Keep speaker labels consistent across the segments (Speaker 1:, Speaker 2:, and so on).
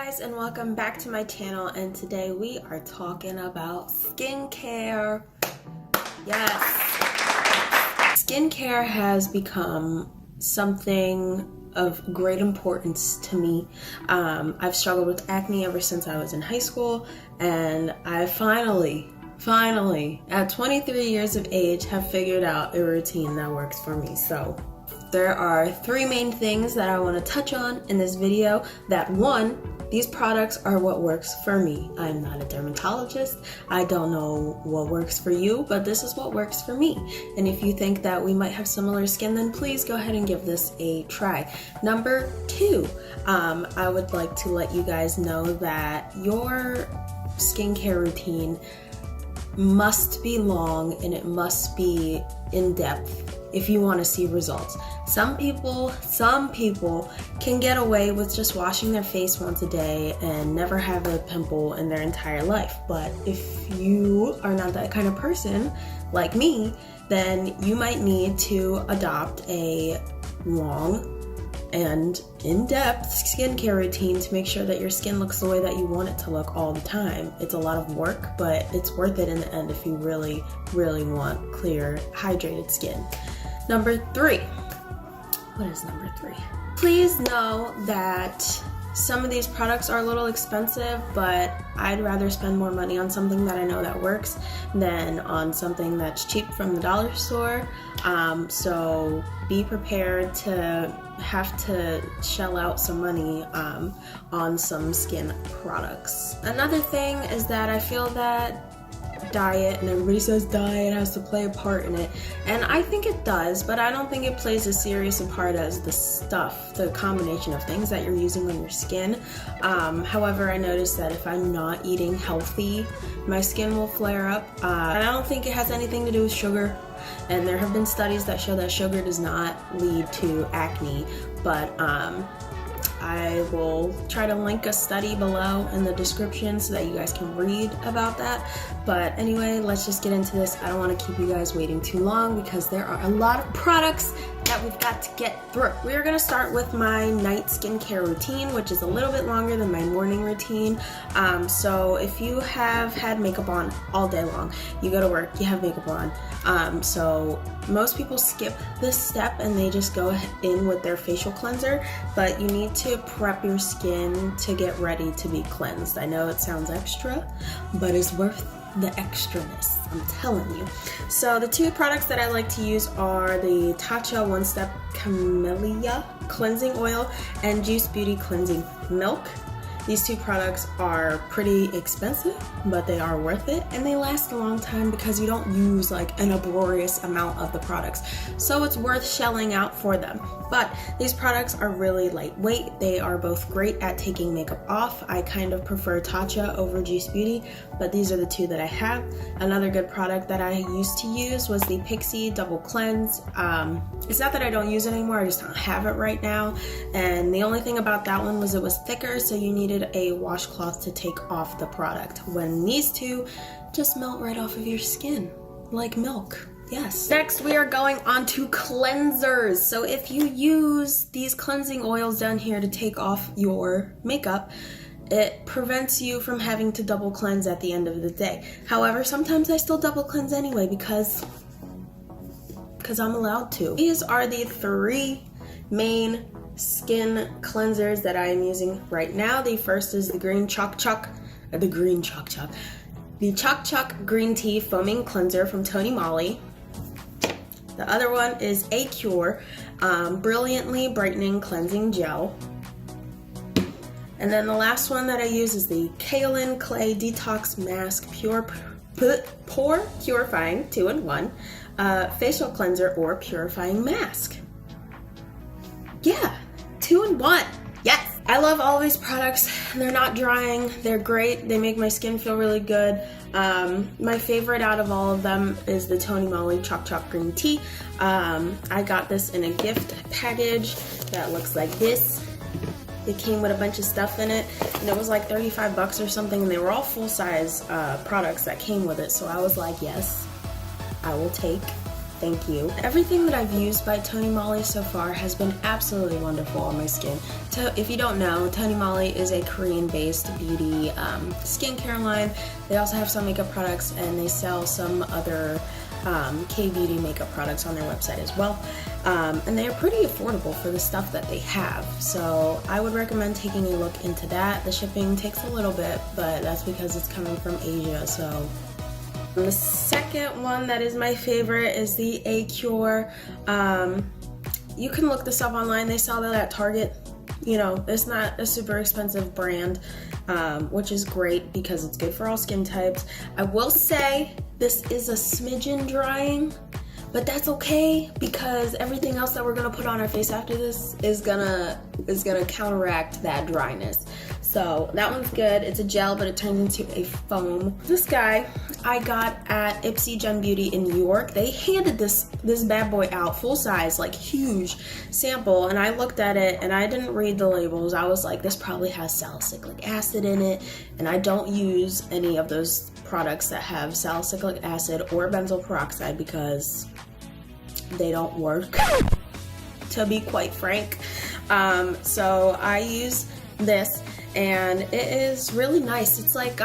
Speaker 1: guys, and welcome back to my channel, and today we are talking about skincare. Yes, skincare has become something of great importance to me. I've struggled with acne ever since I was in high school, and I finally at 23 years of age have figured out a routine that works for me. So there are three main things that I want to touch on in this video. That one, these products are what works for me. I'm not a dermatologist. I don't know what works for you, but this is what works for me. And if you think that we might have similar skin, then please go ahead and give this a try. Number two, I would like to let you guys know that your skincare routine must be long and it must be in depth if you want to see results. Some people can get away with just washing their face once a day and never have a pimple in their entire life. But if you are not that kind of person like me, then you might need to adopt a long and in-depth skincare routine to make sure that your skin looks the way that you want it to look all the time. It's a lot of work, but it's worth it in the end if you really want clear, hydrated skin. Number three. What is number three? Please know that some of these products are a little expensive, but I'd rather spend more money on something that I know that works than on something that's cheap from the dollar store. So be prepared to have to shell out some money on some skin products. Another thing is that I feel that diet, and everybody says diet has to play a part in it, and I think it does, but I don't think it plays as serious a part as the stuff, the combination of things that you're using on your skin. However, I noticed that if I'm not eating healthy, my skin will flare up, and I don't think it has anything to do with sugar. And there have been studies that show that sugar does not lead to acne, but I will try to link a study below in the description so that you guys can read about that. But anyway, let's just get into this. I don't want to keep you guys waiting too long because there are a lot of products that we've got to get through. We are going to start with my night skincare routine, which is a little bit longer than my morning routine. So if you have had makeup on all day long, you go to work, you have makeup on. So most people skip this step and they just go in with their facial cleanser, but you need to prep your skin to get ready to be cleansed. I know it sounds extra, but it's worth the extraness, I'm telling you. So the two products that I like to use are the Tatcha One Step Camellia Cleansing Oil and Juice Beauty Cleansing Milk. These two products are pretty expensive, but they are worth it, and they last a long time because you don't use like an uproarious amount of the products. So it's worth shelling out for them. But these products are really lightweight. They are both great at taking makeup off. I kind of prefer Tatcha over Juice Beauty, but these are the two that I have. Another good product that I used to use was the Pixi Double Cleanse. It's not that I don't use it anymore, I just don't have it right now. And the only thing about that one was it was thicker, so you needed a washcloth to take off the product. When these two just melt right off of your skin like milk. Yes. Next, we are going on to cleansers. So if you use these cleansing oils down here to take off your makeup, it prevents you from having to double cleanse at the end of the day. However, sometimes I still double cleanse anyway because I'm allowed to. These are the three main skin cleansers that I am using right now. The first is the the Choc Choc Green Tea Foaming Cleanser from Tony Moly. The other one is Acure Brilliantly Brightening Cleansing Gel. And then the last one that I use is the Kaolin Clay Detox Mask Pore Purifying 2-in-1 Facial Cleanser or Purifying Mask. Yeah, 2-in-1. Yes! I love all these products. They're not drying. They're great. They make my skin feel really good. My favorite out of all of them is the Tony Moly Choc Choc Green Tea. I got this in a gift package that looks like this. It came with a bunch of stuff in it, and it was like 35 bucks or something, and they were all full-size products that came with it. So I was like, yes, I will take Thank you. Everything that I've used by Tony Moly so far has been absolutely wonderful on my skin. So if you don't know, Tony Moly is a Korean-based beauty skincare line. They also have some makeup products, and they sell some other kbeauty makeup products on their website as well. And they are pretty affordable for the stuff that they have. So I would recommend taking a look into that. The shipping takes a little bit, but that's because it's coming from Asia. So the second one that is my favorite is the Acure. You can look this up online. They sell that at Target. You know, it's not a super expensive brand, which is great because it's good for all skin types. I will say this is a smidgen drying, but that's okay because everything else that we're gonna put on our face after this is gonna counteract that dryness. So that one's good. It's a gel, but it turns into a foam. This guy I got at Ipsy Gen Beauty in New York. They handed this bad boy out full size, like huge sample, and I looked at it and I didn't read the labels. I was like, this probably has salicylic acid in it, and I don't use any of those products that have salicylic acid or benzoyl peroxide because they don't work, to be quite frank. So I use this, and it is really nice. It's like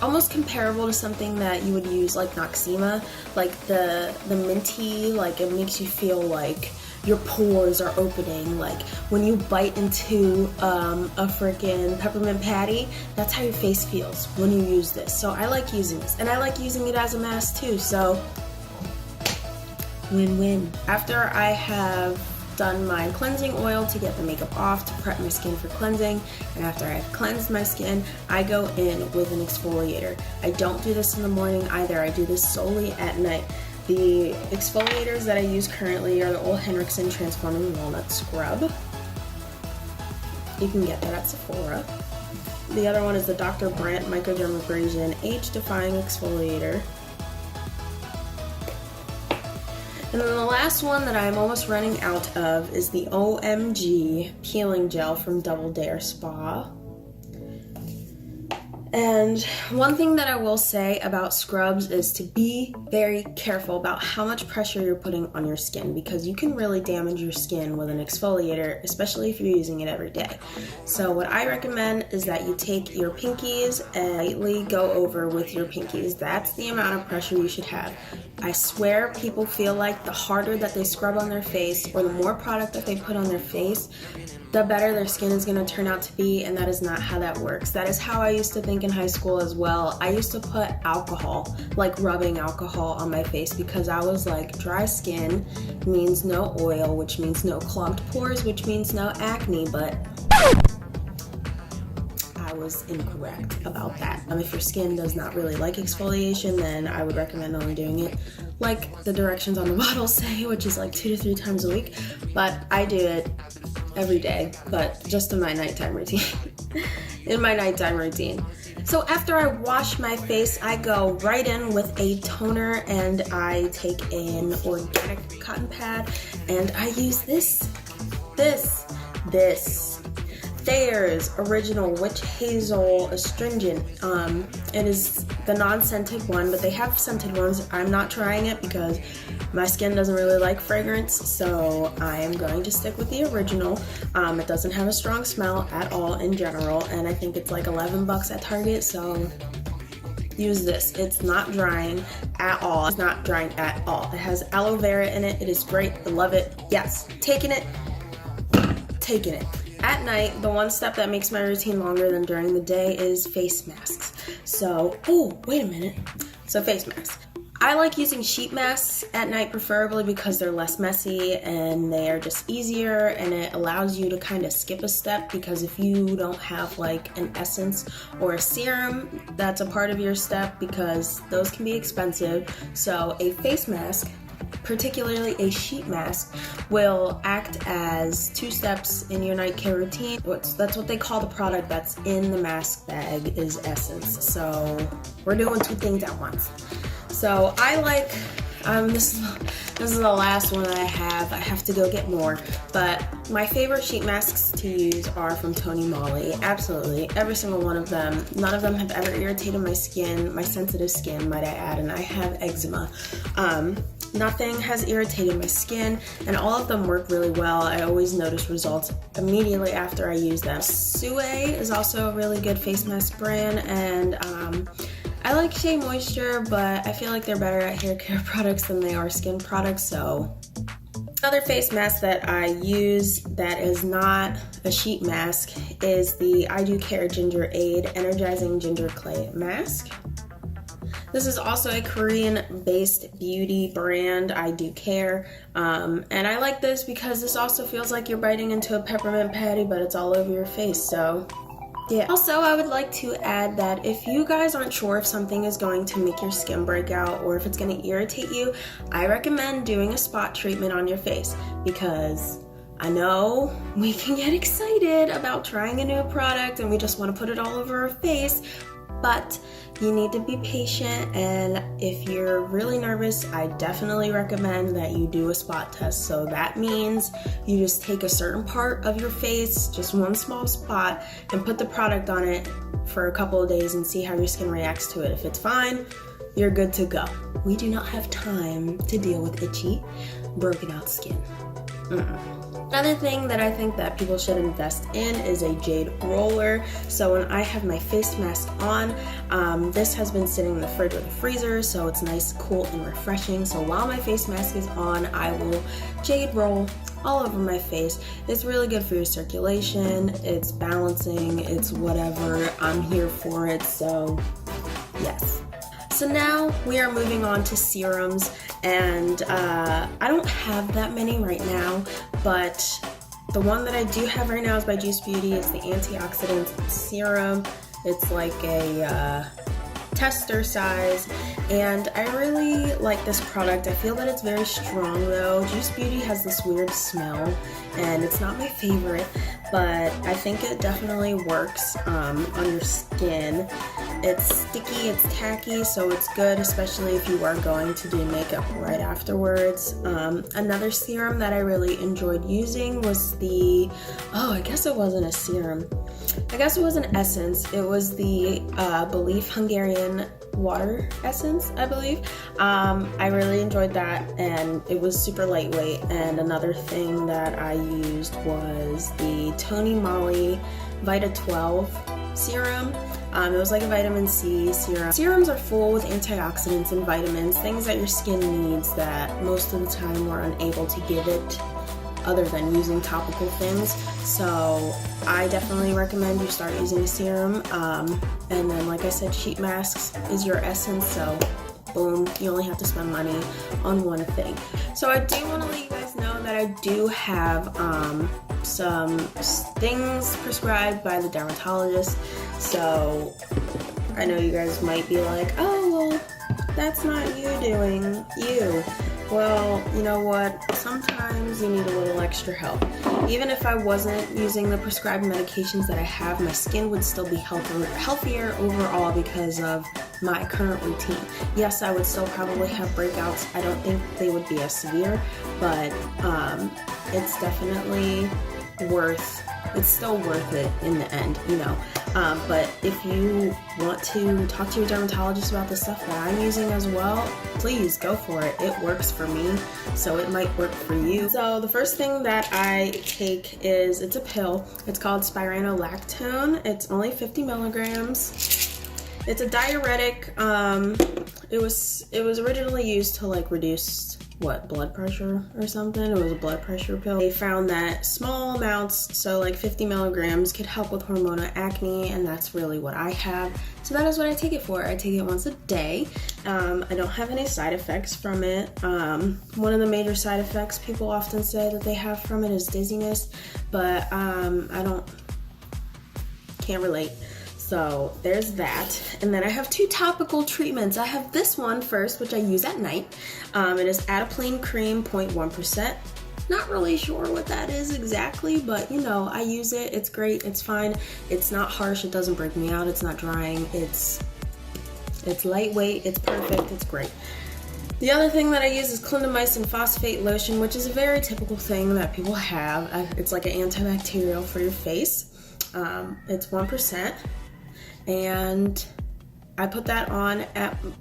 Speaker 1: almost comparable to something that you would use like Noxzema, like the minty, like it makes you feel like your pores are opening, like when you bite into a freaking peppermint patty. That's how your face feels when you use this. So I like using this, and I like using it as a mask too, so win-win. After I have done my cleansing oil to get the makeup off, to prep my skin for cleansing, and after I've cleansed my skin, I go in with an exfoliator. I don't do this in the morning either. I do this solely at night. The exfoliators that I use currently are the Ole Henriksen Transforming Walnut Scrub. You can get that at Sephora. The other one is the Dr. Brandt Microdermabrasion Age Defying Exfoliator. And then the last one that I'm almost running out of is the OMG Peeling Gel from Double Dare Spa. And one thing that I will say about scrubs is to be very careful about how much pressure you're putting on your skin, because you can really damage your skin with an exfoliator, especially if you're using it every day. So what I recommend is that you take your pinkies and lightly go over with your pinkies. That's the amount of pressure you should have. I swear people feel like the harder that they scrub on their face, or the more product that they put on their face, the better their skin is going to turn out to be, and that is not how that works. That is how I used to think in high school as well. I used to put alcohol, like rubbing alcohol on my face, because I was like, dry skin means no oil, which means no clogged pores, which means no acne, but I was incorrect about that. If your skin does not really like exfoliation, then I would recommend only doing it like the directions on the bottle say, which is like 2 to 3 times a week. But I do it every day, but just in my nighttime routine. So after I wash my face, I go right in with a toner, and I take an organic cotton pad, and I use this Thayer's Original Witch Hazel Astringent. It is the non-scented one, but they have scented ones. I'm not trying it because my skin doesn't really like fragrance, so I am going to stick with the original. It doesn't have a strong smell at all in general, and I think it's like $11 at Target, so use this. It's not drying at all. It's not drying at all. It has aloe vera in it. It is great. I love it. Yes, taking it. At night, the one step that makes my routine longer than during the day is face masks. So, face masks. I like using sheet masks at night preferably because they're less messy and they are just easier, and it allows you to kind of skip a step, because if you don't have like an essence or a serum, that's a part of your step, because those can be expensive. So a face mask, particularly a sheet mask, will act as 2 steps in your night care routine. That's what they call the product that's in the mask bag is essence. So we're doing 2 things at once. So I like, this is the last one I have. I have to go get more, but my favorite sheet masks to use are from Tony Moly. Absolutely, every single one of them. None of them have ever irritated my skin, my sensitive skin, might I add, and I have eczema. Nothing has irritated my skin, and all of them work really well. I always notice results immediately after I use them. Forbes is also a really good face mask brand, and I like Shea Moisture, but I feel like they're better at hair care products than they are skin products, so. Another face mask that I use that is not a sheet mask is the I Do Care Ginger Aid Energizing Ginger Clay Mask. This is also a Korean-based beauty brand, I Do Care, and I like this because this also feels like you're biting into a peppermint patty, but it's all over your face, so yeah. Also, I would like to add that if you guys aren't sure if something is going to make your skin break out or if it's going to irritate you, I recommend doing a spot treatment on your face, because I know we can get excited about trying a new product and we just want to put it all over our face, but you need to be patient, and if you're really nervous, I definitely recommend that you do a spot test. So that means you just take a certain part of your face, just one small spot, and put the product on it for a couple of days and see how your skin reacts to it. If it's fine, you're good to go. We do not have time to deal with itchy, broken out skin. Another thing that I think that people should invest in is a jade roller. So when I have my face mask on, this has been sitting in the fridge or the freezer, so it's nice, cool, and refreshing. So while my face mask is on, I will jade roll all over my face. It's really good for your circulation, it's balancing, it's whatever. I'm here for it, so yes. So now we are moving on to serums, and I don't have that many right now, but the one that I do have right now is by Juice Beauty. It's the antioxidant serum. It's like a tester size, and I really like this product. I feel that it's very strong though. Juice Beauty has this weird smell, and it's not my favorite, but I think it definitely works on your skin. It's sticky, it's tacky, so it's good, especially if you are going to do makeup right afterwards. Another serum that I really enjoyed using was the, I guess it wasn't a serum. I guess it was an essence. It was the Belief Hungarian water essence, I believe. I really enjoyed that, and it was super lightweight. And another thing that I used was the Tony Moly Vita 12 serum. It was like a vitamin C serum. Serums are full with antioxidants and vitamins, things that your skin needs that most of the time we're unable to give it other than using topical things. So I definitely recommend you start using a serum. And then, like I said, sheet masks is your essence, so boom, you only have to spend money on one thing. So I do want to let you guys know that I do have some things prescribed by the dermatologist. So I know you guys might be like, oh, well, that's not you doing you. Well, you know what? Sometimes you need a little extra help. Even if I wasn't using the prescribed medications that I have, my skin would still be healthier overall because of my current routine. Yes, I would still probably have breakouts. I don't think they would be as severe, but it's definitely it's still worth it in the end, you know. But if you want to talk to your dermatologist about the stuff that I'm using as well, please go for it. It works for me, so it might work for you. So the first thing that I take is, it's a pill. It's called spironolactone. It's only 50 milligrams. It's a diuretic. It was originally used to like reduce blood pressure or something. It was a blood pressure pill. They found that small amounts, so like 50 milligrams, could help with hormonal acne, and that's really what I have. So that is what I take it for. I take it once a day. I don't have any side effects from it. One of the major side effects people often say that they have from it is dizziness, but I can't relate. So there's that. And then I have two topical treatments. I have this one first, which I use at night. It is Adapalene Cream 0.1%. Not really sure what that is exactly, but you know, I use it. It's great. It's fine. It's not harsh. It doesn't break me out. It's not drying. It's lightweight. It's perfect. It's great. The other thing that I use is clindamycin phosphate lotion, which is a very typical thing that people have. It's like an antibacterial for your face. It's 1%. And I put that on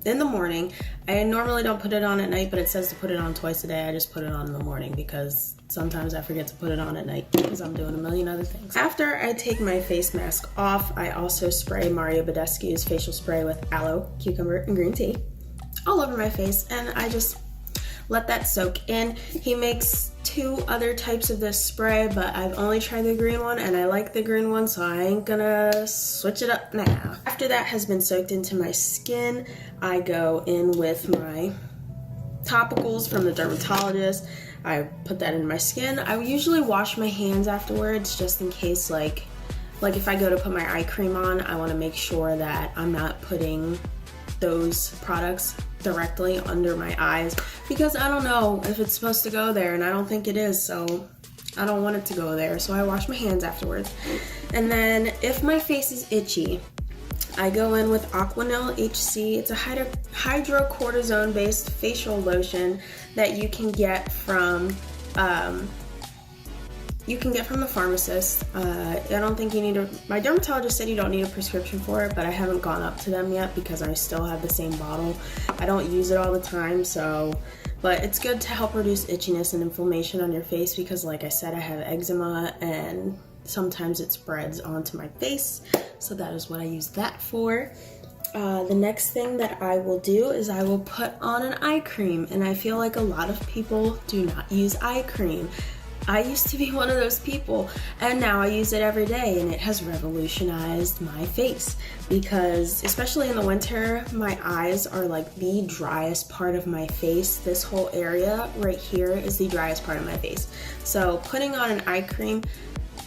Speaker 1: in the morning. I normally don't put it on at night, but it says to put it on twice a day. I just put it on in the morning because sometimes I forget to put it on at night because I'm doing a million other things. After I take my face mask off, I also spray Mario Badescu's facial spray with aloe, cucumber, and green tea all over my face, and I just let that soak in. He makes 2 other types of this spray, but I've only tried the green one and I like the green one, so I ain't gonna switch it up now. After that has been soaked into my skin, I go in with my topicals from the dermatologist. I put that in my skin. I usually wash my hands afterwards just in case, like if I go to put my eye cream on, I want to make sure that I'm not putting those products directly under my eyes, because I don't know if it's supposed to go there, and I don't think it is, so I don't want it to go there, so I wash my hands afterwards. And then if my face is itchy, I go in with Aquanil HC. It's a hydrocortisone based facial lotion that you can get from the pharmacist. I don't think you need my dermatologist said you don't need a prescription for it, but I haven't gone up to them yet because I still have the same bottle. I don't use it all the time, but it's good to help reduce itchiness and inflammation on your face because, like I said, I have eczema and sometimes it spreads onto my face, so that is what I use that for. The next thing that I will do is I will put on an eye cream, and I feel like a lot of people do not use eye cream. I used to be one of those people, and now I use it every day, and it has revolutionized my face because, especially in the winter, my eyes are like the driest part of my face. This whole area right here is the driest part of my face. So putting on an eye cream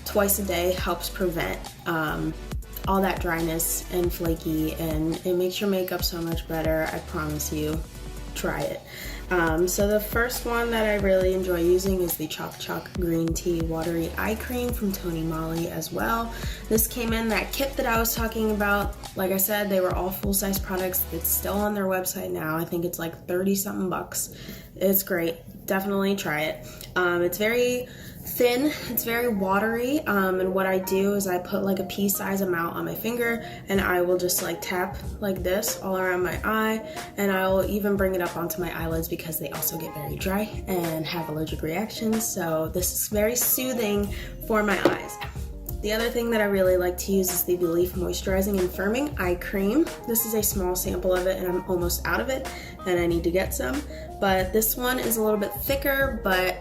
Speaker 1: twice a day helps prevent all that dryness and flaky, and it makes your makeup so much better. I promise you, try it. So the first one that I really enjoy using is the Choc Green Tea Watery Eye Cream from Tony Moly as well. This came in that kit that I was talking about. Like I said, they were all full-size products. It's still on their website now. I think it's like 30-something bucks. It's great. Definitely try it. It's very thin, it's very watery, and what I do is I put like a pea-size amount on my finger, and I will just like tap like this all around my eye, and I will even bring it up onto my eyelids because they also get very dry and have allergic reactions, so this is very soothing for my eyes. The other thing that I really like to use is the Belief Moisturizing and Firming Eye Cream. This is a small sample of it, and I'm almost out of it, and I need to get some, but this one is a little bit thicker, but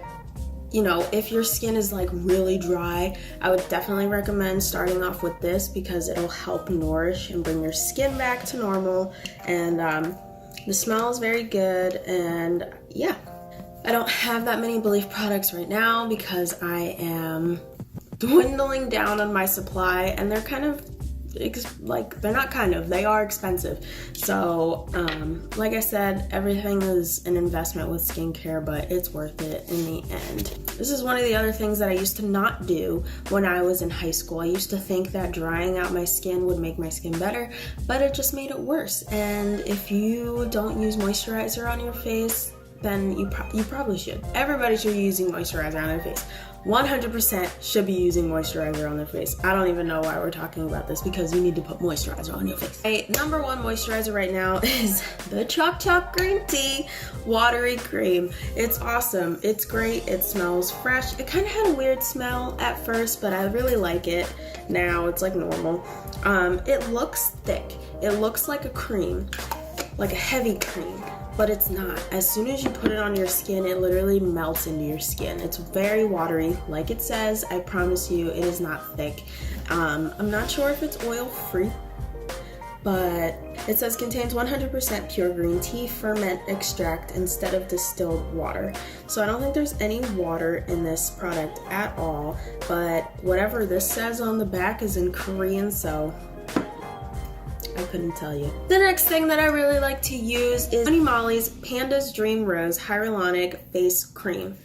Speaker 1: you know, if your skin is like really dry, I would definitely recommend starting off with this because it'll help nourish and bring your skin back to normal. And the smell is very good, and yeah. I don't have that many Belief products right now because I am dwindling down on my supply, and they're kind of they are expensive. So like I said, everything is an investment with skincare, but it's worth it in the end. This is one of the other things that I used to not do when I was in high school. I used to think that drying out my skin would make my skin better, but it just made it worse. And if you don't use moisturizer on your face, then you probably should. Everybody should be using moisturizer on their face. 100% should be using moisturizer on their face. I don't even know why we're talking about this because you need to put moisturizer on your face. My number one moisturizer right now is the Choc Green Tea Watery Cream. It's awesome. It's great. It smells fresh. It kind of had a weird smell at first, but I really like it. Now it's like normal. It looks thick. It looks like a cream, like a heavy cream. But it's not. As soon as you put it on your skin, it literally melts into your skin. It's very watery, like it says. I promise you, it is not thick. I'm not sure if it's oil-free, but it says contains 100% pure green tea ferment extract instead of distilled water. So I don't think there's any water in this product at all, but whatever this says on the back is in Korean, so I couldn't tell you. The next thing that I really like to use is Tony Moly's Panda's Dream Rose Hyaluronic Face Cream.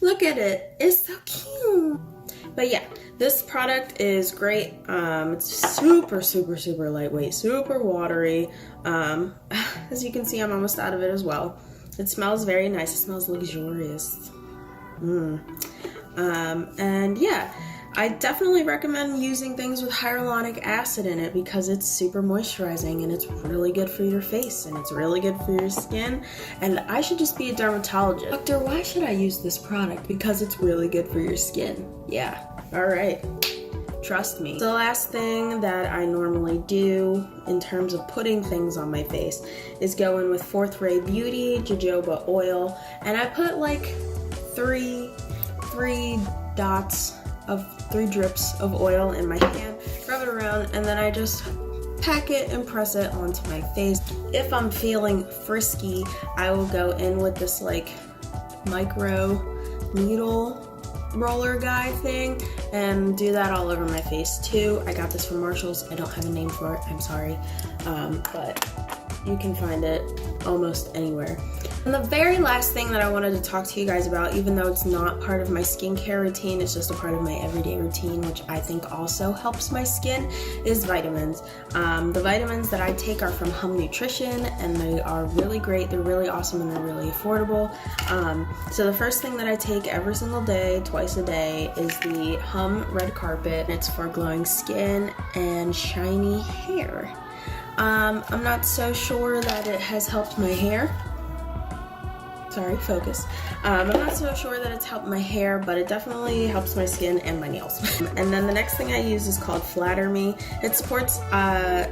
Speaker 1: Look at it. It's so cute. But yeah, this product is great. It's super, super, super lightweight, super watery. As you can see, I'm almost out of it as well. It smells very nice. It smells luxurious. And yeah. I definitely recommend using things with hyaluronic acid in it because it's super moisturizing and it's really good for your face and it's really good for your skin. And I should just be a dermatologist. Doctor, why should I use this product? Because it's really good for your skin. Yeah, all right. Trust me. The last thing that I normally do in terms of putting things on my face is go in with Fourth Ray Beauty jojoba oil, and I put like three drips of oil in my hand, rub it around, and then I just pack it and press it onto my face. If I'm feeling frisky, I will go in with this like micro needle roller guy thing and do that all over my face too. I got this from Marshall's. I don't have a name for it, I'm sorry, but you can find it almost anywhere. And the very last thing that I wanted to talk to you guys about, even though it's not part of my skincare routine, it's just a part of my everyday routine, which I think also helps my skin, is vitamins. The vitamins that I take are from Hum Nutrition, and they are really great, they're really awesome, and they're really affordable. So the first thing that I take every single day, twice a day, is the Hum Red Carpet. It's for glowing skin and shiny hair. I'm not so sure that it has helped my hair. Sorry, focus. I'm not so sure that it's helped my hair, but it definitely helps my skin and my nails. And then the next thing I use is called Flatter Me. It supports a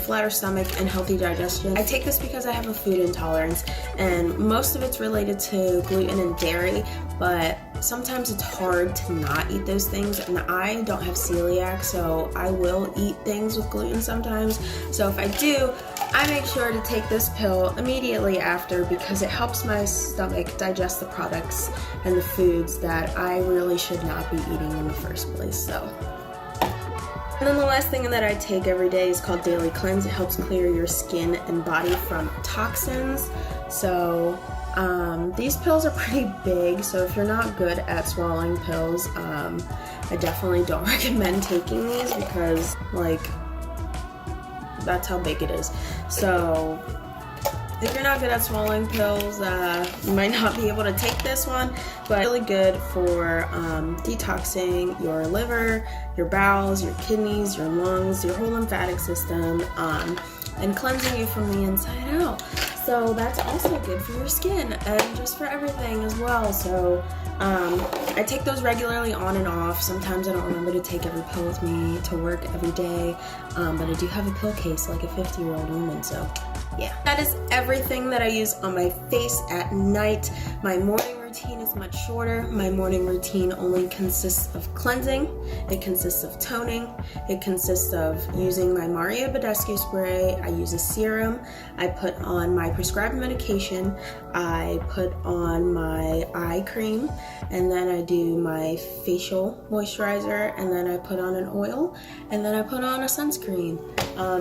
Speaker 1: flatter stomach and healthy digestion. I take this because I have a food intolerance, and most of it's related to gluten and dairy, but sometimes it's hard to not eat those things, and I don't have celiac, so I will eat things with gluten sometimes. So if I do, I make sure to take this pill immediately after because it helps my stomach digest the products and the foods that I really should not be eating in the first place. So. And then the last thing that I take every day is called Daily Cleanse. It helps clear your skin and body from toxins. So these pills are pretty big, so if you're not good at swallowing pills, I definitely don't recommend taking these because, like, that's how big it is. So if you're not good at swallowing pills, you might not be able to take this one, but it's really good for detoxing your liver, your bowels, your kidneys, your lungs, your whole lymphatic system, and cleansing you from the inside out. So that's also good for your skin and just for everything as well. So I take those regularly on and off. Sometimes I don't remember to take every pill with me to work every day, but I do have a pill case like a 50-year-old woman, so yeah. That is everything that I use on my face at night. My morning routine is much shorter. My morning routine only consists of cleansing, it consists of toning, it consists of using my Mario Badescu spray, I use a serum, I put on my prescribed medication, I put on my eye cream, and then I do my facial moisturizer, and then I put on an oil, and then I put on a sunscreen.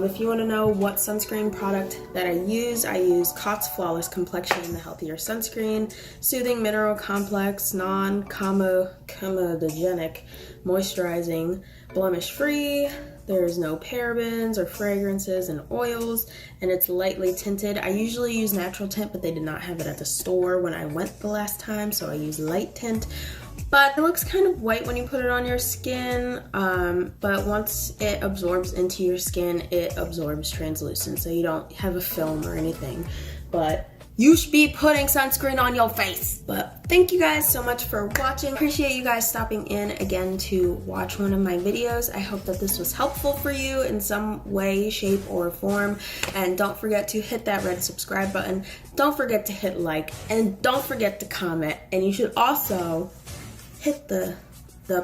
Speaker 1: If you want to know what sunscreen product that I use Cott's Flawless Complexion, the healthier sunscreen, soothing mineral complex, non-comedogenic, moisturizing, blemish-free. There's no parabens or fragrances and oils, and it's lightly tinted. I usually use natural tint, but they did not have it at the store when I went the last time, so I use light tint. But it looks kind of white when you put it on your skin, but once it absorbs into your skin, it absorbs translucent, so you don't have a film or anything. But you should be putting sunscreen on your face. But thank you guys so much for watching. Appreciate you guys stopping in again to watch one of my videos. I hope that this was helpful for you in some way, shape, or form. And don't forget to hit that red subscribe button. Don't forget to hit like, and don't forget to comment. And you should also hit the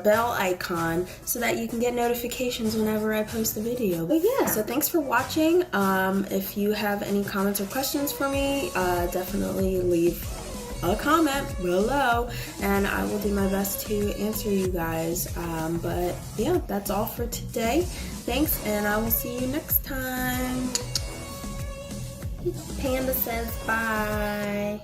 Speaker 1: bell icon so that you can get notifications whenever I post a video. But yeah, so thanks for watching. If you have any comments or questions for me, definitely leave a comment below and I will do my best to answer you guys. But yeah, that's all for today. Thanks, and I will see you next time. Panda says bye.